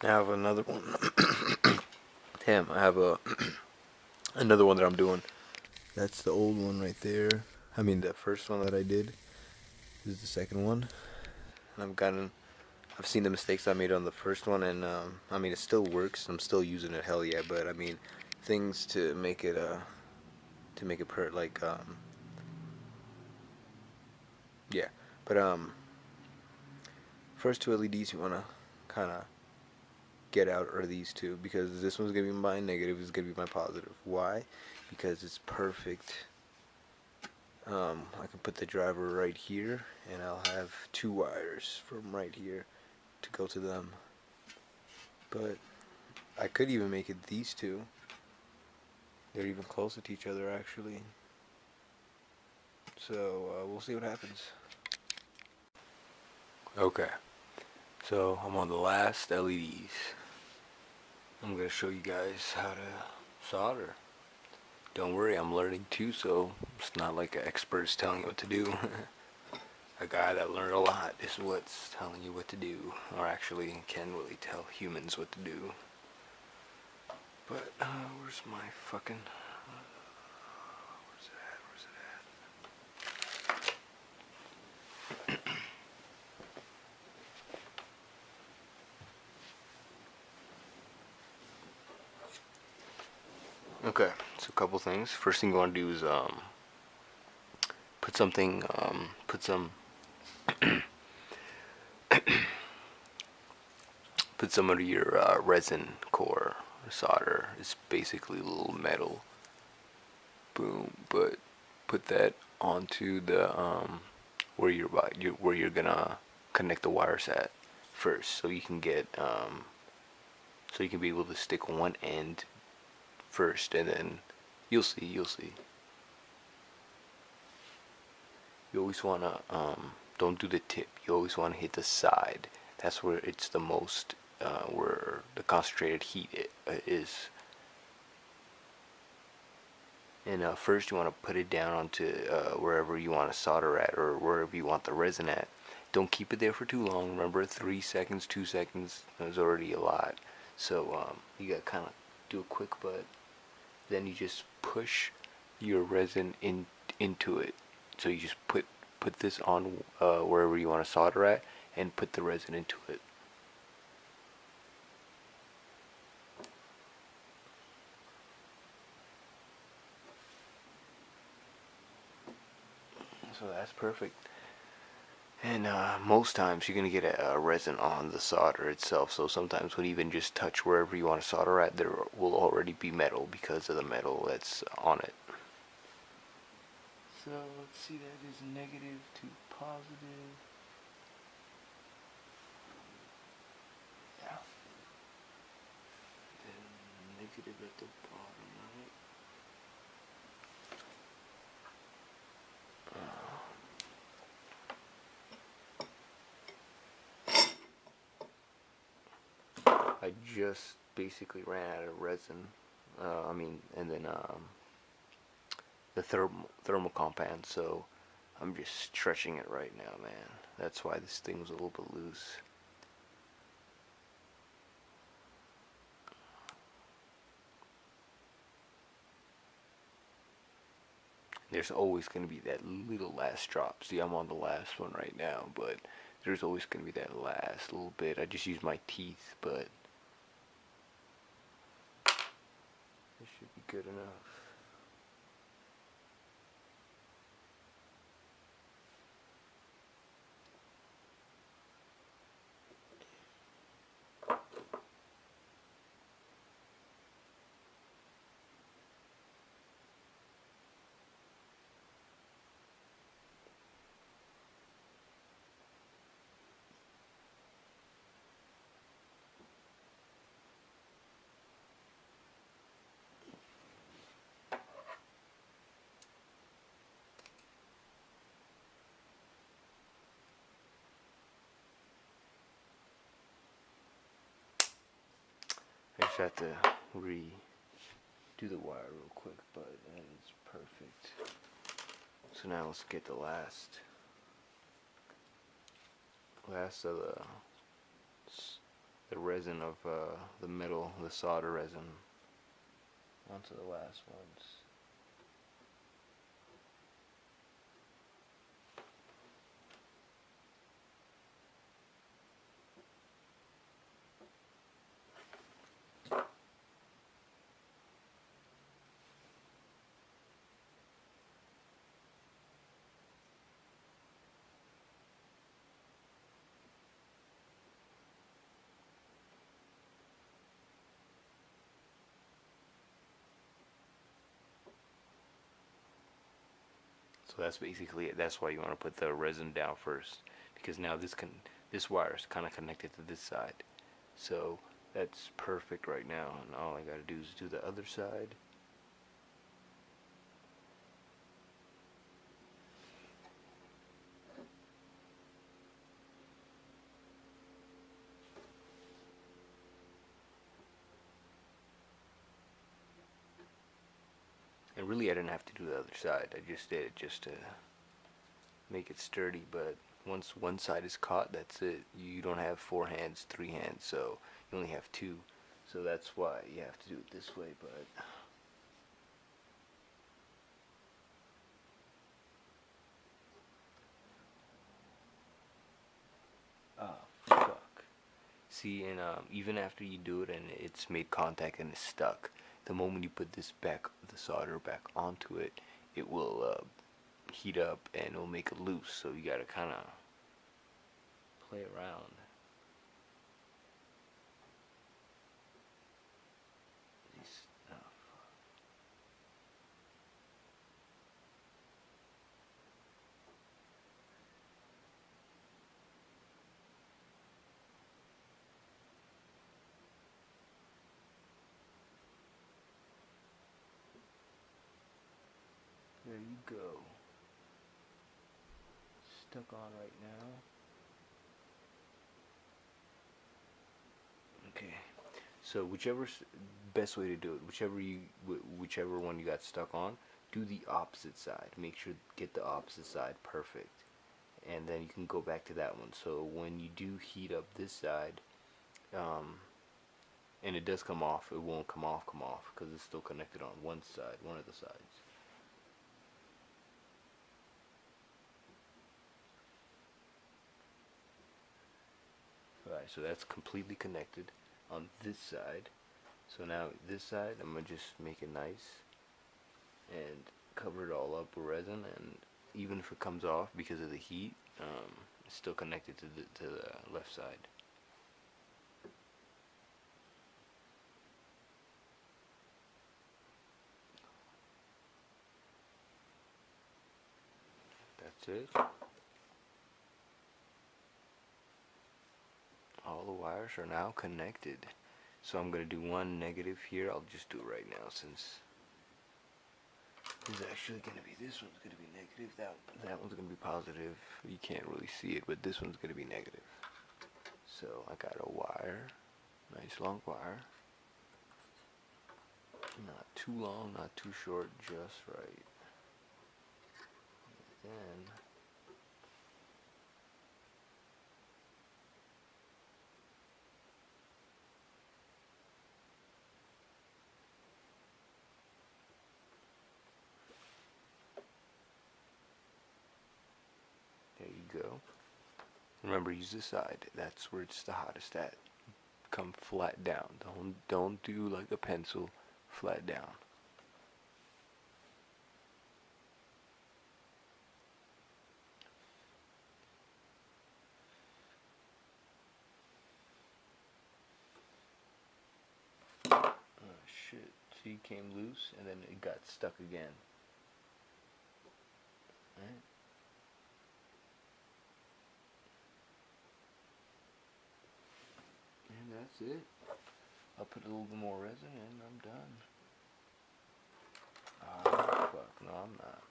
I have another one. Damn, I have a another one that I'm doing. That's the old one right there. I mean, the first one that I did. This is the second one. And I've seen the mistakes I made on the first one, and I mean, it still works. I'm still using it, hell yeah. But I mean, things to make it like yeah. But first two LEDs you wanna kind of get out are these two, because this one's gonna be my negative, is gonna be my positive. Why? Because it's perfect. I can put the driver right here, and I'll have two wires from right here to go to them. But I could even make it these two. They're even closer to each other, actually. So we'll see what happens. Okay, so I'm on the last LEDs. I'm gonna show you guys how to solder. Don't worry, I'm learning too, so it's not like an expert is telling you what to do. A guy that learned a lot is what's telling you what to do, or actually can really tell humans what to do. But where's my fucking? Where's it at? Okay, so a couple things. First thing you want to do is put something, put some of your resin core solder. It's basically a little metal. Boom, but put that onto the where you're gonna connect the wires at first, so you can get so you can be able to stick one end first, and then you'll see. You always wanna don't do the tip. You always wanna hit the side. That's where it's the most where the concentrated heat is. And first you want to put it down onto wherever you want to solder at, or wherever you want the resin at. Don't keep it there for too long. Remember, 3 seconds, 2 seconds is already a lot. So you got to kind of do it quick, but then you just push your resin into it. So you just put this on wherever you want to solder at, and put the resin into it. So that's perfect. And most times you're going to get a resin on the solder itself, so sometimes when you even just touch wherever you want to solder at, there will already be metal because of the metal that's on it. So let's see, that is negative to positive. Yeah. Then negative at the bottom, right? I just basically ran out of resin. And then the thermal compound. So I'm just stretching it right now, man. That's why this thing was a little bit loose. There's always going to be that little last drop. See, I'm on the last one right now, but there's always going to be that last little bit. I just use my teeth, but this should be good enough. I just have to redo the wire real quick, but that is perfect. So now let's get the last of the the resin of the metal, the solder resin, onto the last ones. So that's basically it. That's why you want to put the resin down first, because now this wire is kind of connected to this side. So that's perfect right now, and all I gotta do is do the other side. And really I didn't have to do the other side. I just did it just to make it sturdy, but once one side is caught, that's it. You don't have 4 hands, 3 hands, so you only have 2. So that's why you have to do it this way, but fuck. See, and even after you do it and it's made contact and it's stuck, the moment you put this back, the solder back onto it, it will heat up and it'll make it loose. So you gotta kind of play around. There you go. Stuck on right now. Okay. So whichever best way to do it, whichever one you got stuck on, do the opposite side. Make sure get the opposite side perfect, and then you can go back to that one. So when you do heat up this side, and it does come off, it won't come off because it's still connected on one side, one of the sides. Alright, so that's completely connected on this side. So now this side, I'm gonna just make it nice and cover it all up with resin, and even if it comes off because of the heat, it's still connected to the left side. That's it. All the wires are now connected. So I'm going to do one negative here. I'll just do it right now since it's actually going to be, this one's going to be negative, that one's going to be positive. You can't really see it, but this one's going to be negative. So I got a wire, nice long wire. Not too long, not too short, just right. And then there you go. Remember, use the side. That's where it's the hottest at. Come flat down. Don't do like a pencil. Flat down. Oh shit. See, came loose and then it got stuck again. Right? And that's it. I'll put a little bit more resin and I'm done. Ah, fuck. No, I'm not.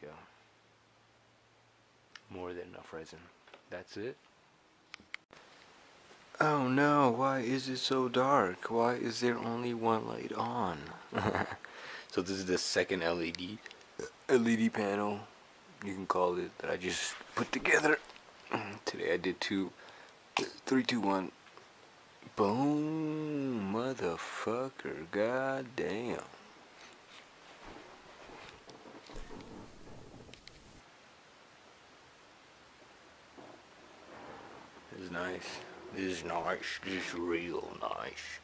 go. More than enough resin. That's it. Oh no, why is it so dark? Why is there only one light on? So this is the second LED panel, you can call it, that I just put together. Today I did 3, 2, 1. Boom, motherfucker, god damn. This is nice. This is nice. This is real nice.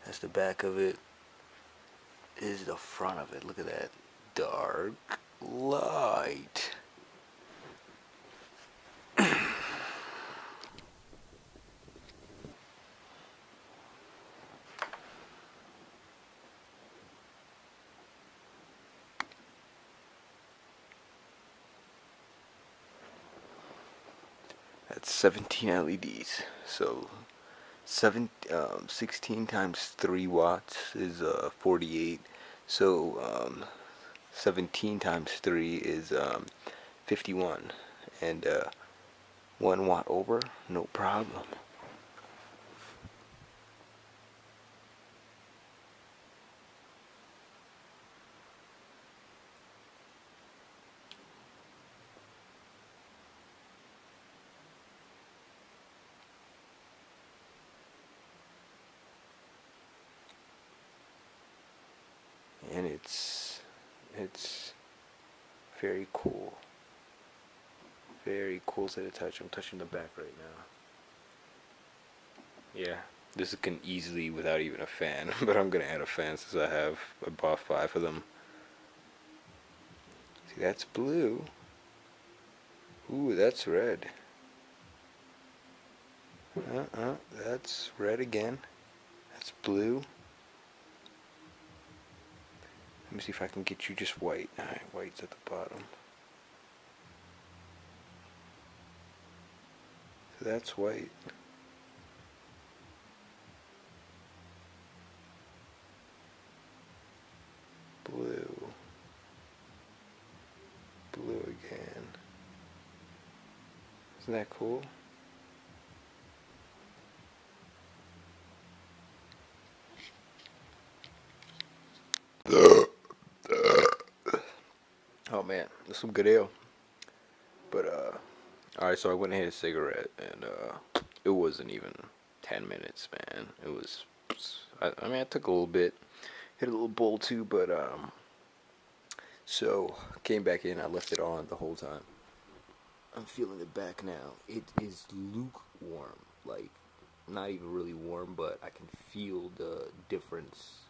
That's the back of it. This is the front of it. Look at that. Dark light. That's 17 LEDs. So 16 times 3 watts is 48. So 17 times 3 is 51. And 1 watt over, no problem. And it's very cool. Very cool to the touch. I'm touching the back right now. Yeah, this can easily without even a fan, but I'm gonna add a fan since I bought 5 of them. See, that's blue. Ooh, that's red. That's red again. That's blue. Let me see if I can get you just white. Alright, white's at the bottom. So that's white. Blue. Blue again. Isn't that cool? Oh man, that's some good ale. But alright, so I went and had a cigarette, and it wasn't even 10 minutes, man. It was, I mean, I took a little bit, hit a little bowl too, but so came back in, I left it on the whole time. I'm feeling it back now. It is lukewarm, like not even really warm, but I can feel the difference